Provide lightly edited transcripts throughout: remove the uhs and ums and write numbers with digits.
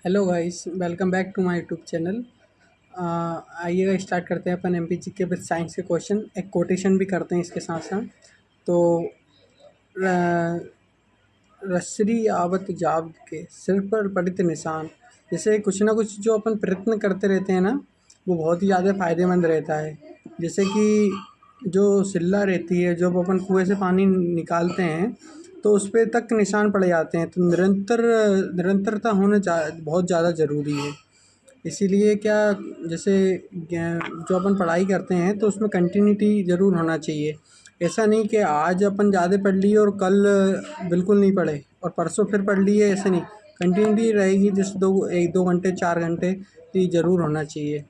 Hello guys, welcome back to my YouTube channel. आइएगा start करते हैं अपन एमपीजी के विद साइंस के क्वेश्चन। एक कोटेशन भी करते हैं इसके साथ साथ। तो रसरी आवत जाब के सिर पर पड़ित निशान, जैसे कुछ ना कुछ जो अपन प्रयत्न करते रहते हैं ना, वो बहुत ही ज़्यादा फायदेमंद रहता है। जैसे कि जो सिल्ला रहती है, जब अपन कुएं से पानी निकालते हैं तो उस पे तक निशान पड़ जाते हैं। तो निरंतरता होना बहुत ज़्यादा ज़रूरी है। इसीलिए क्या, जैसे जो अपन पढ़ाई करते हैं तो उसमें कंटिन्यूटी ज़रूर होना चाहिए। ऐसा नहीं कि आज अपन ज़्यादा पढ़ लिए और कल बिल्कुल नहीं पढ़े और परसों फिर पढ़ लिए, ऐसे नहीं। कंटिन्यूटी रहेगी, जिस 1-2 घंटे 4 घंटे तो ये ज़रूर होना चाहिए।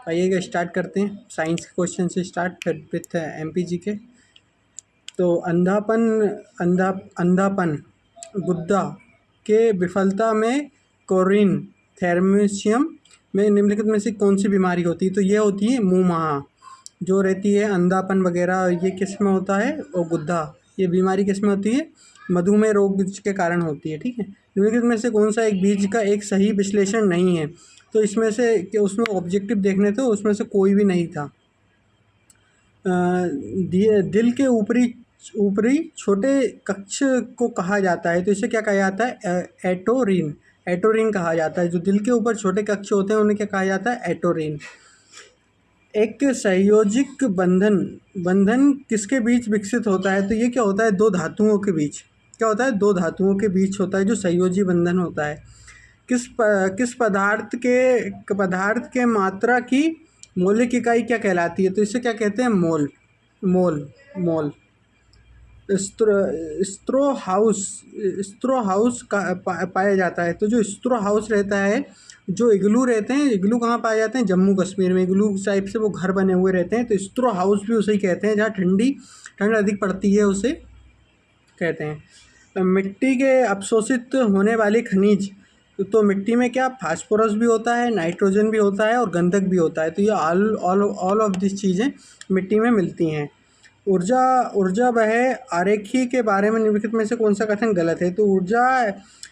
आइएगा स्टार्ट करते हैं साइंस के क्वेश्चन से स्टार्ट, फिर विथ एमपीजी के। तो अंधापन गुद्दा के विफलता में कोरिन थैलेसीमिया में निम्नलिखित में से कौन सी बीमारी होती है? तो ये होती है मुंहमाह, जो रहती है अंधापन वगैरह, ये किस में होता है? और गुद्दा, ये बीमारी किस में होती है? मधुमेह रोग के कारण होती है। ठीक है, निम्नलिखित में से कौन सा एक बीज का एक सही विश्लेषण नहीं है? तो इसमें से कि उसमें ऑब्जेक्टिव देखने थे, उसमें से कोई भी नहीं था। दिल के ऊपरी ऊपरी छोटे कक्ष को कहा जाता है, तो इसे क्या कहा जाता है? एटोरिन। एटोरिन कहा जाता है। जो दिल के ऊपर छोटे कक्ष होते हैं उन्हें क्या कहा जाता है? एटोरिन। एक संयोजिक बंधन बंधन किसके बीच विकसित होता है? तो ये क्या होता है? दो धातुओं के बीच। क्या होता है? दो धातुओं के बीच होता है जो संयोजी बंधन होता है। किस पदार्थ के मात्रा की मौलिक इकाई क्या कहलाती है? तो इसे क्या कहते हैं? मोल। मोल मोल। स्ट्रो हाउस का पाया जाता है। तो जो स्ट्रो हाउस रहता है, जो इग्लू रहते हैं, इग्लू कहाँ पाए जाते हैं? जम्मू कश्मीर में। इग्लू टाइप से वो घर बने हुए रहते हैं, तो स्ट्रो हाउस भी उसे ही कहते हैं। जहाँ ठंड अधिक पड़ती है उसे कहते हैं। मिट्टी के अवशोषित होने वाले खनिज, तो मिट्टी में क्या फास्फोरस भी होता है, नाइट्रोजन भी होता है और गंधक भी होता है। तो ये ऑल ऑफ दिस चीज़ें मिट्टी में मिलती हैं। ऊर्जा ऊर्जा वह आरेखी के बारे में निम्नलिखित में से कौन सा कथन गलत है? तो ऊर्जा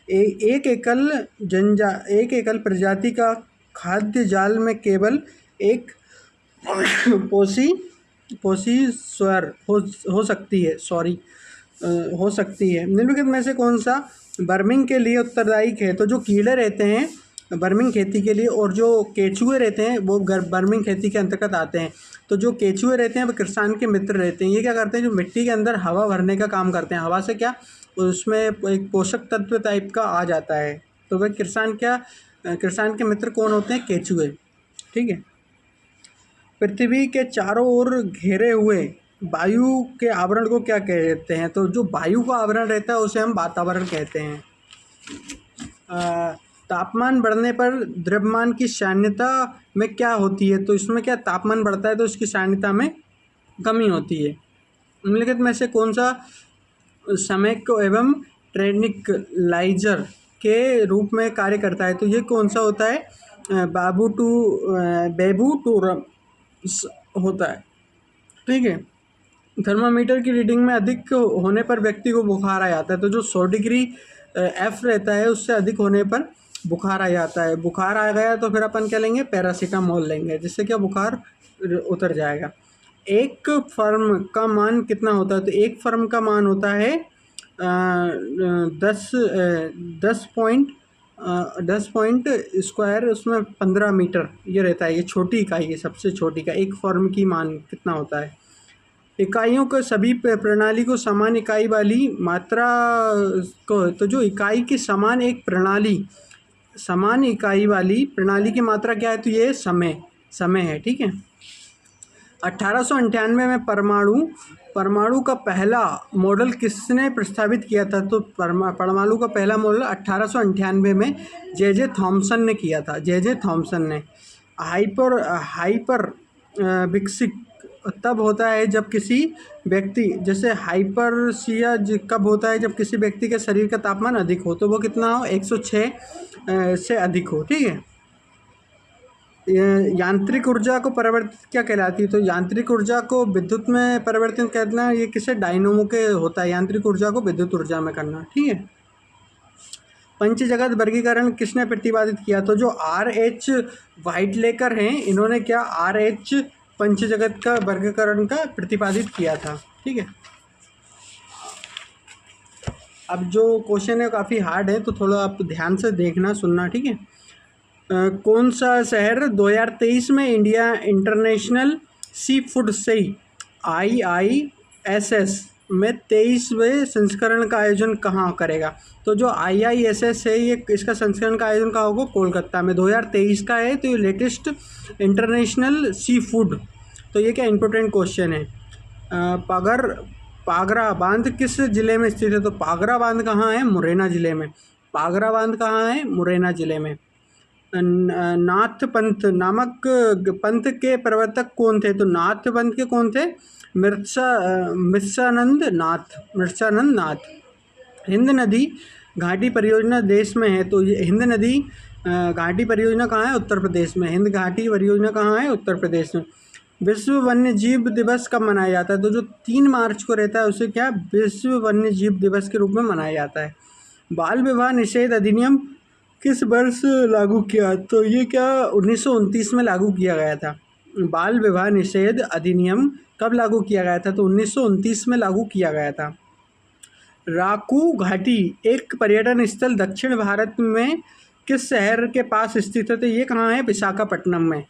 एक एकल प्रजाति का खाद्य जाल में केवल एक पोषी पोषी स्वर हो सकती है, हो सकती है। निम्नलिखित में से कौन सा बर्मिंग के लिए उत्तरदायी है? तो जो कीड़े रहते हैं बर्मिंग खेती के लिए, और जो केचुए रहते हैं वो बर्मिंग खेती के अंतर्गत आते हैं। तो जो केचुए रहते हैं वो किसान के मित्र रहते हैं। ये क्या करते हैं? जो मिट्टी के अंदर हवा भरने का काम करते हैं। हवा से क्या, उसमें एक पोषक तत्व टाइप का आ जाता है। तो वह किसान के मित्र कौन होते हैं? केचुए। ठीक है। पृथ्वी के चारों ओर घेरे हुए वायु के आवरण को क्या कहते हैं? तो जो वायु का आवरण रहता है उसे हम वातावरण कहते हैं। तापमान बढ़ने पर द्रव्यमान की साम्यता में क्या होती है? तो इसमें क्या, तापमान बढ़ता है तो इसकी साम्यता में कमी होती है। निम्नलिखित में से कौन सा समय को एवं ट्रेनिकलाइजर के रूप में कार्य करता है? तो ये कौन सा होता है? बेबू टू होता है। ठीक है। थर्मामीटर की रीडिंग में अधिक होने पर व्यक्ति को बुखार आ जाता है। तो जो 100 डिग्री एफ रहता है उससे अधिक होने पर बुखार आ जाता है। बुखार आ गया तो फिर अपन क्या लेंगे? पैरासीटामोल लेंगे, जिससे क्या बुखार उतर जाएगा। एक फर्म का मान कितना होता है? तो एक फर्म का मान होता है 10 पॉइंट स्क्वायर, उसमें 15 मीटर ये रहता है। ये छोटी इकाई है, सबसे छोटी का। एक फर्म की मान कितना होता है? इकाइयों को सभी प्रणाली को समान इकाई वाली मात्रा को, तो जो इकाई की समान इकाई वाली प्रणाली की मात्रा क्या है? तो ये समय है। ठीक है। 1898 में परमाणु का पहला मॉडल किसने प्रस्तावित किया था? तो परमाणु का पहला मॉडल 1898 में जे थॉमसन ने किया था। जे थॉमसन ने। हाइपर विकसित तब होता है जब किसी व्यक्ति, जैसे हाइपरसिया कब होता है? जब किसी व्यक्ति के शरीर का तापमान अधिक हो। तो वो कितना हो? 106 से अधिक हो। ठीक है। यांत्रिक ऊर्जा को परिवर्तित क्या कहलाती है? तो यांत्रिक ऊर्जा को विद्युत में परिवर्तित करना, ये किसे? डायनोमो के होता है, यांत्रिक ऊर्जा को विद्युत ऊर्जा में करना। ठीक है। पंच जगत वर्गीकरण किसने प्रतिपादित किया? तो जो R.H. व्हाइटलेकर हैं, इन्होंने क्या R.H. पंच जगत का वर्गीकरण का प्रतिपादित किया था। ठीक है, अब जो क्वेश्चन है काफ़ी हार्ड है, तो थोड़ा आप ध्यान से देखना सुनना। ठीक है, कौन सा शहर 2023 में इंडिया इंटरनेशनल सी फूड से IISS में 23वें संस्करण का आयोजन कहाँ करेगा? तो जो IISS है, ये इसका संस्करण का आयोजन कहाँ होगा? कोलकाता में। 2023 का है, तो ये लेटेस्ट इंटरनेशनल सी फूड। तो ये क्या इंपॉर्टेंट क्वेश्चन है। पागरा बांध किस जिले में स्थित है? तो पागरा बांध कहाँ है? मुरैना जिले में। पागरा बांध कहाँ है? मुरैना जिले में। नाथ पंथ नामक पंथ के प्रवर्तक कौन थे? तो नाथ पंथ के कौन थे? मिर्सानंद नाथ। हिंद नदी घाटी परियोजना देश में है, तो ये हिंद नदी घाटी परियोजना कहाँ है? उत्तर प्रदेश में। हिंद घाटी परियोजना कहाँ है? उत्तर प्रदेश में। विश्व वन्य जीव दिवस कब मनाया जाता है? तो जो 3 मार्च को रहता है, उसे क्या विश्व वन्य जीव दिवस के रूप में मनाया जाता है। बाल विवाह निषेध अधिनियम किस वर्ष लागू किया? तो ये क्या 1929 में लागू किया गया था। बाल विवाह निषेध अधिनियम कब लागू किया गया था? तो 1929 में लागू किया गया था। राकू घाटी एक पर्यटन स्थल दक्षिण भारत में किस शहर के पास स्थित है? तो ये कहाँ है? विशाखापट्टनम में।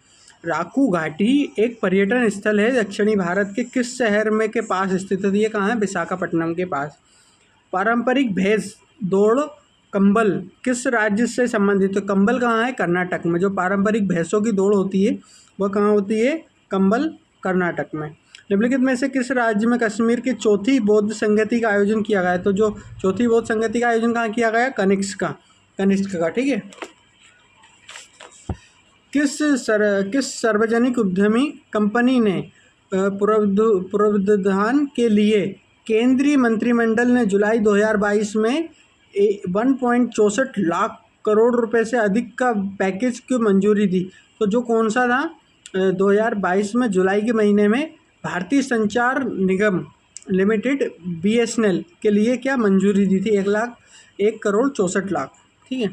राकू घाटी एक पर्यटन स्थल है दक्षिणी भारत के किस शहर में के पास स्थित है? तो ये कहाँ है? विशाखापट्टनम के पास। पारंपरिक भैंस दौड़ कंबल किस राज्य से संबंधित? तो कंबल कहाँ है? कर्नाटक में। जो पारंपरिक भैंसों की दौड़ होती है वह कहाँ होती है? कंबल, कर्नाटक में। निम्नलिखित में से किस राज्य में कश्मीर की चौथी बौद्ध संगति का आयोजन किया गया है? तो जो चौथी बौद्ध संगति का आयोजन कहाँ किया गया? कनिष्क का। ठीक है, किस सार्वजनिक उद्यमी कंपनी ने पुनरुद्धार के लिए केंद्रीय मंत्रिमंडल ने जुलाई 2022 में 1.64 लाख करोड़ रुपए से अधिक का पैकेज की मंजूरी दी? तो जो कौन सा था? 2022 में जुलाई के महीने में भारतीय संचार निगम लिमिटेड BSNL के लिए क्या मंजूरी दी थी? 1,64 लाख। ठीक है,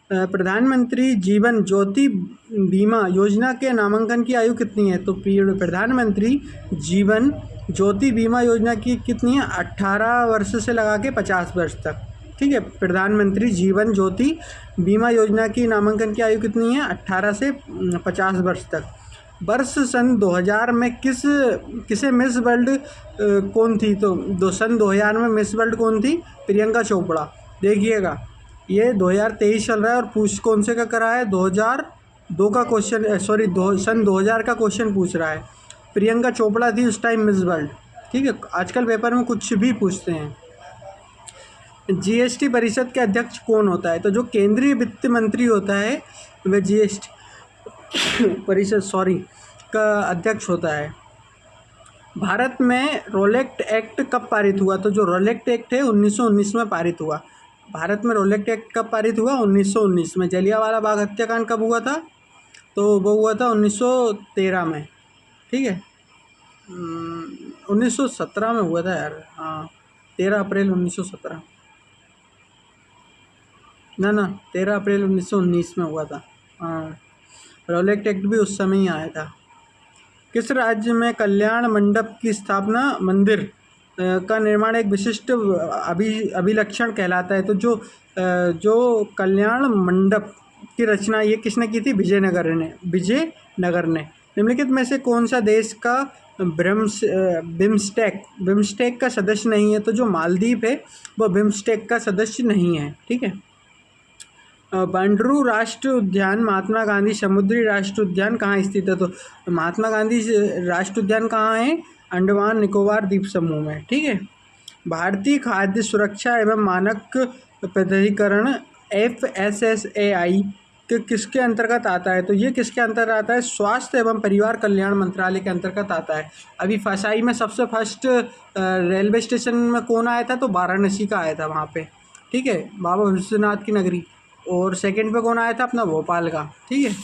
प्रधानमंत्री जीवन ज्योति बीमा योजना के नामांकन की आयु कितनी है? तो प्रधानमंत्री जीवन ज्योति बीमा योजना की कितनी है? 18 वर्ष से लगा के 50 वर्ष तक। ठीक है, प्रधानमंत्री जीवन ज्योति बीमा योजना की नामांकन की आयु कितनी है? 18 से 50 वर्ष तक। वर्ष सन 2000 में किसे मिस वर्ल्ड कौन थी? तो सन 2000 में मिस वर्ल्ड कौन थी? प्रियंका चोपड़ा। देखिएगा, ये 2023 चल रहा है और पूछ कौन से का करा है? 2002 का क्वेश्चन, सन 2000 का क्वेश्चन पूछ रहा है। प्रियंका चोपड़ा थी उस टाइम मिस वर्ल्ड। ठीक है, आजकल पेपर में कुछ भी पूछते हैं। GST परिषद के अध्यक्ष कौन होता है? तो जो केंद्रीय वित्त मंत्री होता है वह GST परिषद का अध्यक्ष होता है। भारत में रोलेक्ट एक्ट कब पारित हुआ? तो जो रोलेक्ट एक्ट है 1919 में पारित हुआ। भारत में रोलेक्ट एक्ट कब पारित हुआ? 1919 में। जलियांवाला बाग हत्याकांड कब हुआ था? तो वो हुआ था 1913 में। ठीक है, 1917 में हुआ था यार। हाँ, 13 अप्रैल 1917। ना 13 अप्रैल 1919 में हुआ था। हाँ, रोलेक्ट एक्ट भी उस समय ही आया था। किस राज्य में कल्याण मंडप की स्थापना मंदिर का निर्माण एक विशिष्ट अभिलक्षण कहलाता है? तो जो कल्याण मंडप की रचना ये किसने की थी? विजयनगर ने। निम्नलिखित में से कौन सा देश का बिम्स्टेक का सदस्य नहीं है? तो जो मालदीव है वह बिम्स्टेक का सदस्य नहीं है। ठीक है, बंडरू राष्ट्रीय उद्यान महात्मा गांधी समुद्री राष्ट्रीय उद्यान कहाँ स्थित है? तो महात्मा गांधी राष्ट्रीय उद्यान कहाँ है? अंडमान निकोबार द्वीप समूह में। ठीक है, भारतीय खाद्य सुरक्षा एवं मानक प्राधिकरण FSSAI किसके अंतर्गत आता है? तो ये किसके अंतर्गत आता है? स्वास्थ्य एवं परिवार कल्याण मंत्रालय के अंतर्गत आता है। अभी फसाई में सबसे फर्स्ट रेलवे स्टेशन में कौन आया था? तो वाराणसी का आया था वहाँ पे। ठीक है, बाबा विश्वनाथ की नगरी। और सेकंड पे कौन आया था? अपना भोपाल का। ठीक है,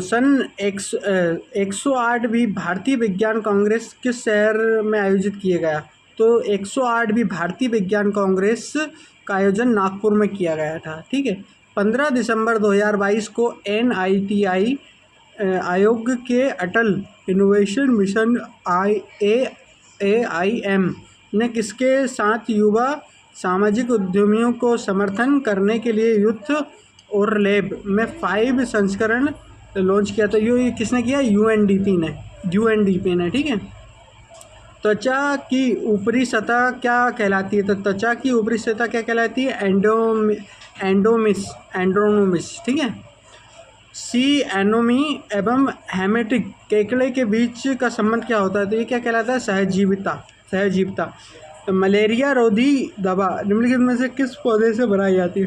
सन 108 भी भारतीय विज्ञान कांग्रेस किस शहर में आयोजित किया गया? तो 108वीं भारतीय विज्ञान कांग्रेस का आयोजन नागपुर में किया गया था। ठीक है। 15 दिसंबर 2022 को NITI आयोग के अटल इनोवेशन मिशन AIM ने किसके साथ युवा सामाजिक उद्यमियों को समर्थन करने के लिए यूथ और लैब में 5 संस्करण लॉन्च किया? तो ये किसने किया? UNDP ने। ठीक है। त्वचा की ऊपरी सतह क्या कहलाती है? तो त्वचा की ऊपरी सतह क्या कहलाती है? एंड्रोमिस। ठीक है। सी एनोमी एवं हेमेटिक केकड़े के बीच का संबंध क्या होता है? तो ये क्या कहलाता है? सहजीविता। मलेरिया रोधी दवा निम्नलिखित में से किस पौधे से बनाई जाती है?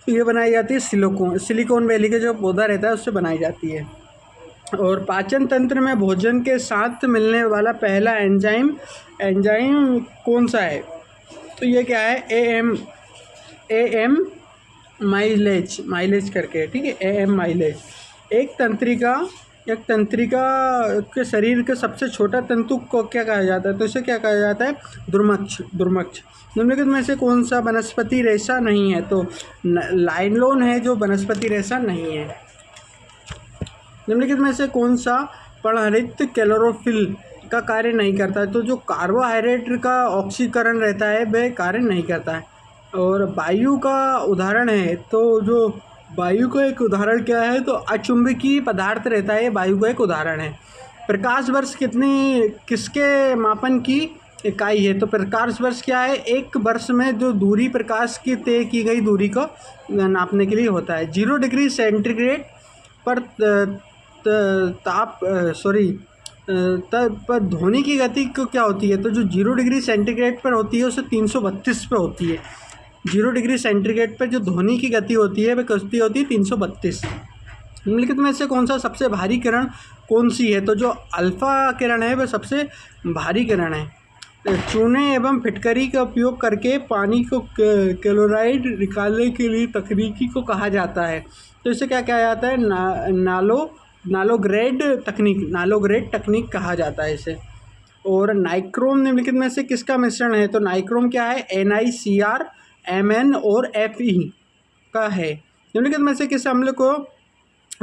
तो ये बनाई जाती है सिलिकॉन वैली के जो पौधा रहता है उससे बनाई जाती है। और पाचन तंत्र में भोजन के साथ मिलने वाला पहला एंजाइम कौन सा है? तो ये क्या है? AM माइलेज करके। ठीक है। AM mileage. एक तंत्रिका के शरीर के सबसे छोटा तंतु को क्या कहा जाता है? तो इसे क्या कहा जाता है? दुर्मक्ष। निम्नलिखित में से कौन सा वनस्पति रेशा नहीं है? तो लाइनलोन है जो वनस्पति रेशा नहीं है। निम्नलिखित में से कौन सा पर्णहरित क्लोरोफिल का कार्य नहीं करता है? तो जो कार्बोहाइड्रेट का ऑक्सीकरण रहता है वह कार्य नहीं करता है। और वायु का उदाहरण है, तो जो वायु का एक उदाहरण क्या है? तो अचुंबकीय पदार्थ रहता है, वायु का एक उदाहरण है। प्रकाश वर्ष किसके मापन की इकाई है? तो प्रकाश वर्ष क्या है? एक वर्ष में जो दूरी प्रकाश की तय की गई दूरी को नापने के लिए होता है। 0 डिग्री सेंटीग्रेड पर पर ध्वनि की गति को क्या होती है? तो जो 0 डिग्री सेंटीग्रेड पर होती है उसे 332 पे होती है। 0 डिग्री सेंटीग्रेड पर जो ध्वनि की गति होती है वह कितनी होती है? 332। निम्नलिखित में से कौन सा सबसे भारी किरण कौन सी है? तो जो अल्फा किरण है वह सबसे भारी किरण है। चूने एवं फिटकरी का उपयोग करके पानी को क्लोराइड निकालने के लिए तकनीकी को कहा जाता है? तो इसे क्या कहा जाता है? नालोग्रेड तकनीक कहा जाता है इसे। और नाइक्रोम निम्नलिखित में से किसका मिश्रण है? तो नाइक्रोम क्या है? NiCr Mn और Fe का है। निम्नलिखित में से किस अम्ल को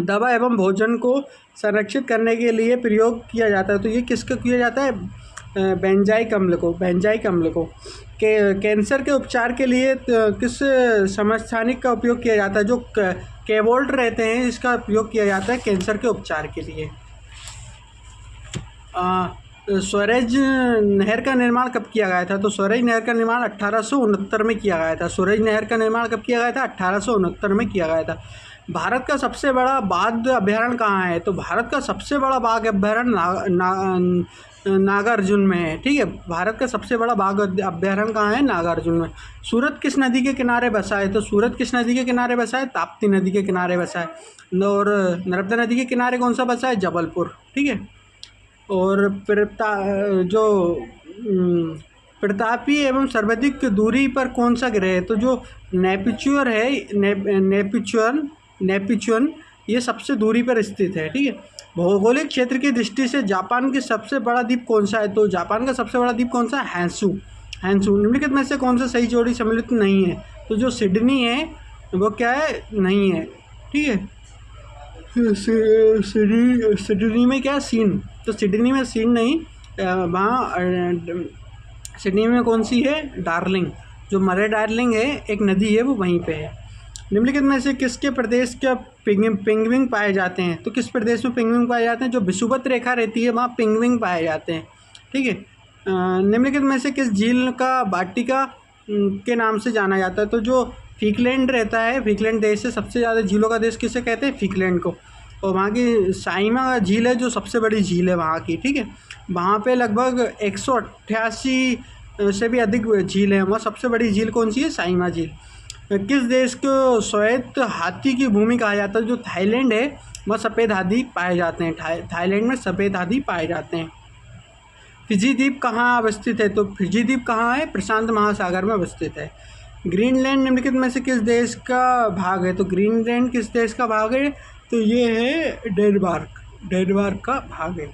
दवा एवं भोजन को संरक्षित करने के लिए प्रयोग किया जाता है? तो ये किसका किया जाता है? बेंजाइक अम्ल को। कैंसर के उपचार के लिए किस समस्थानिक का उपयोग किया जाता है? जो केवोल्ट रहते हैं इसका उपयोग किया जाता है कैंसर के उपचार के लिए। स्वरेज नहर का निर्माण कब किया गया था? तो स्वरेज नहर का निर्माण 1869 में किया गया था। स्वरेज नहर का निर्माण कब किया गया था? 1869 में किया गया था। भारत का सबसे बड़ा बाघ अभ्यारण्य कहाँ है? तो भारत का सबसे बड़ा बाघ अभ्यारण्य नागार्जुन में है। ठीक है। भारत का सबसे बड़ा बाघ अभ्यारण्य कहाँ है? नागार्जुन में। सूरत किस नदी के किनारे बसा है? तो सूरत किस नदी के किनारे बसा है? ताप्ती नदी के किनारे बसा है। और नर्मदा नदी के किनारे कौन सा बसा है? जबलपुर। ठीक है। और प्रतापी एवं सर्वाधिक दूरी पर कौन सा ग्रह है? तो जो नेपच्यून है, नेपच्यून ये सबसे दूरी पर स्थित है। ठीक है। भौगोलिक क्षेत्र की दृष्टि से जापान की सबसे बड़ा द्वीप कौन सा है? तो जापान का सबसे बड़ा द्वीप कौन सा है? हैंसू। निम्नलिखित में से कौन सा सही जोड़ी सम्मिलित नहीं है? तो जो सिडनी है वो क्या है? नहीं है। ठीक है। सिडनी में क्या? सीन। तो सिडनी में सीन नहीं, वहाँ सिडनी में कौन सी है? डार्लिंग। जो मरे डार्लिंग है एक नदी है वो वहीं पे है। निम्नलिखित में से किसके प्रदेश का पेंगुइन पाए जाते हैं? तो किस प्रदेश में पेंगुइन पाए जाते हैं? जो विषुवत रेखा रहती है वहाँ पेंगुइन पाए जाते हैं। ठीक है। निम्नलिखित में से किस झील का वाटिका के नाम से जाना जाता है? तो जो फीकलैंड रहता है, फीकलैंड देश से सबसे ज़्यादा झीलों का देश किसे कहते हैं? फीकलैंड को। और वहाँ की साइमा झील है जो सबसे बड़ी झील है वहाँ की। ठीक है। वहाँ पे लगभग 188 से भी अधिक झील है। वहाँ सबसे बड़ी झील कौन सी है? साइमा झील। किस देश को श्वेत हाथी की भूमि कहा जाता है? जो थाईलैंड है वहाँ सफ़ेद हाथी पाए जाते हैं। थाईलैंड में सफ़ेद हाथी पाए जाते हैं। फिजी द्वीप कहाँ अवस्थित है? तो फिजी द्वीप कहाँ है? प्रशांत महासागर में अवस्थित है। ग्रीनलैंड निम्नलिखित में से किस देश का भाग है? तो ग्रीनलैंड किस देश का भाग है? तो ये है डेनमार्क का भाग है।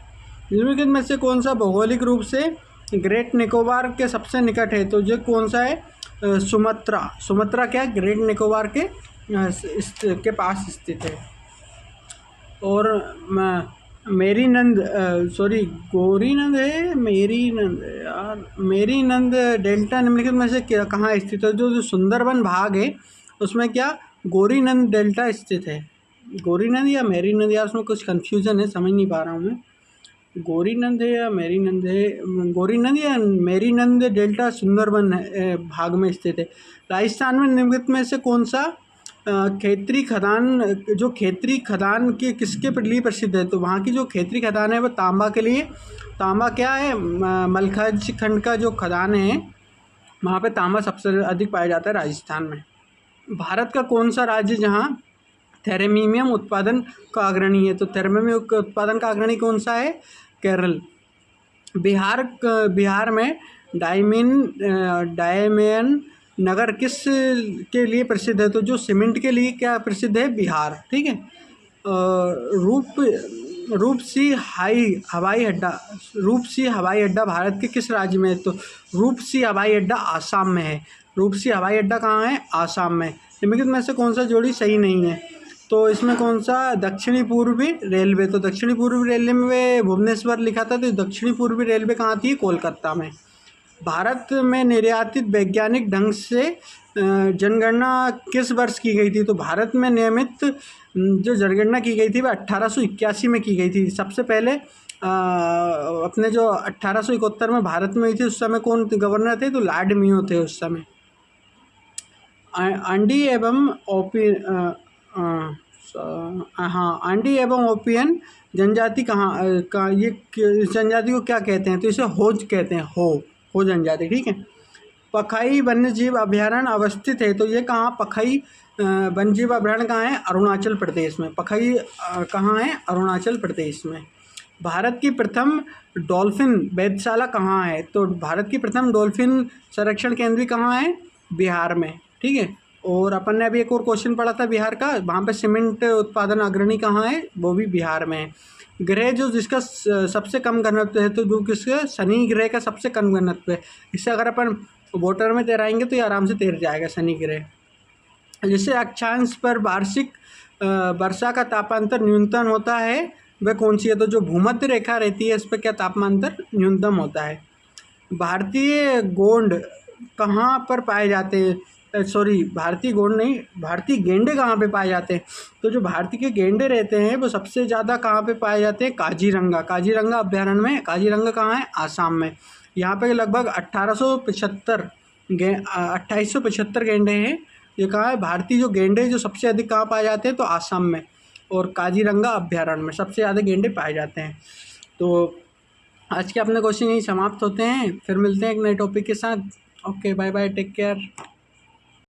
निम्नलिखित में से कौन सा भौगोलिक रूप से ग्रेट निकोबार के सबसे निकट है, तो जो कौन सा है? सुमात्रा। सुमात्रा क्या है? ग्रेट निकोबार के पास स्थित है। और मेरीनंद, सॉरी गौरीनंद है, मेरीनंद है यार, मेरीनंद डेल्टा निम्नलिखित में से कहाँ स्थित है? जो सुंदरबन भाग है उसमें क्या गौरीनंद डेल्टा स्थित है? गौरीनंद या मेरीनंद यार, उसमें कुछ कन्फ्यूज़न है, समझ नहीं पा रहा हूँ मैं। गौरीनंद है या मेरीनंद है? गौरीनंद या मेरीनंद डेल्टा सुंदरबन भाग में स्थित है। राजस्थान में निम्नलिखित में से कौन सा खेतरी खदान, जो खेतरी खदान के किसके लिए प्रसिद्ध है? तो वहाँ की जो खेतरी खदान है वो तांबा के लिए। तांबा क्या है? मलखज खंड का जो खदान है वहाँ पे तांबा सबसे अधिक पाया जाता है राजस्थान में। भारत का कौन सा राज्य जहाँ थेरेमीनियम उत्पादन का अग्रणी है? तो थेरेमीनियम उत्पादन का अग्रणी कौन सा है? केरल। बिहार में डायमन नगर किस के लिए प्रसिद्ध है? तो जो सीमेंट के लिए क्या प्रसिद्ध है? बिहार। ठीक है। रूपसी हवाई अड्डा भारत के किस राज्य में है? तो रूपसी हवाई अड्डा आसाम में है। रूपसी हवाई अड्डा कहाँ है? आसाम में। निम्नलिखित में से कौन सा जोड़ी सही नहीं है? तो इसमें कौन सा? दक्षिणी पूर्वी रेलवे। तो दक्षिणी पूर्वी रेलवे में भुवनेश्वर लिखा था, तो दक्षिणी पूर्वी रेलवे कहाँ थी? कोलकाता में। भारत में निर्यातित वैज्ञानिक ढंग से जनगणना किस वर्ष की गई थी? तो भारत में नियमित जो जनगणना की गई थी वह 1881 में की गई थी। सबसे पहले अपने जो 1871 में भारत में हुई थी, उस समय कौन गवर्नर थे? तो लॉर्ड मेयो थे उस समय। आंडी एवं आंडी एवं ओपियन जनजाति कहाँ ये इस जनजाति को क्या कहते हैं? तो इसे होज कहते हैं। हो जनजाति। ठीक है। पखाई वन्यजीव अभयारण्य अवस्थित है, तो ये कहाँ? पखाई वन्यजीव अभयारण्य कहाँ है? अरुणाचल प्रदेश में। पखाई कहाँ है? अरुणाचल प्रदेश में। भारत की प्रथम डॉल्फिन वेधशाला कहाँ है? तो भारत की प्रथम डॉल्फिन संरक्षण केंद्र कहाँ है? बिहार में। ठीक है। और अपन ने अभी एक और क्वेश्चन पढ़ा था बिहार का, वहाँ पे सीमेंट उत्पादन अग्रणी कहाँ है? वो भी बिहार में है। ग्रह जो जिसका सबसे कम घनत्व है, तो जो किसका? शनि ग्रह का सबसे कम घनत्व है। इससे अगर अपन वाटर में तैराएंगे तो ये आराम से तैर जाएगा शनि ग्रह। जिससे अक्षांश पर वार्षिक वर्षा का तापांतर न्यूनतम होता है वह कौन सी है? तो जो भूमध्य रेखा रहती है इस पर क्या तापांतर न्यूनतम होता है। भारतीय गोंड कहाँ पर पाए जाते हैं? सॉरी, भारतीय गोंड नहीं, भारतीय गेंडे कहाँ पे पाए जाते हैं? तो जो भारतीय के गेंडे रहते हैं वो सबसे ज़्यादा कहाँ पे पाए जाते हैं? काजीरंगा अभ्यारण्य में। काजीरंगा कहाँ है? आसाम में। यहाँ पे लगभग 2875 गेंडे हैं। ये कहाँ है? भारतीय जो गेंडे जो सबसे अधिक कहाँ पाए जाते हैं? तो आसाम में। और काजीरंगा अभ्यारण्य में सबसे ज़्यादा गेंडे पाए जाते हैं। तो आज के अपने क्वेश्चन यही समाप्त होते हैं। फिर मिलते हैं एक नए टॉपिक के साथ। Okay, bye bye, take care.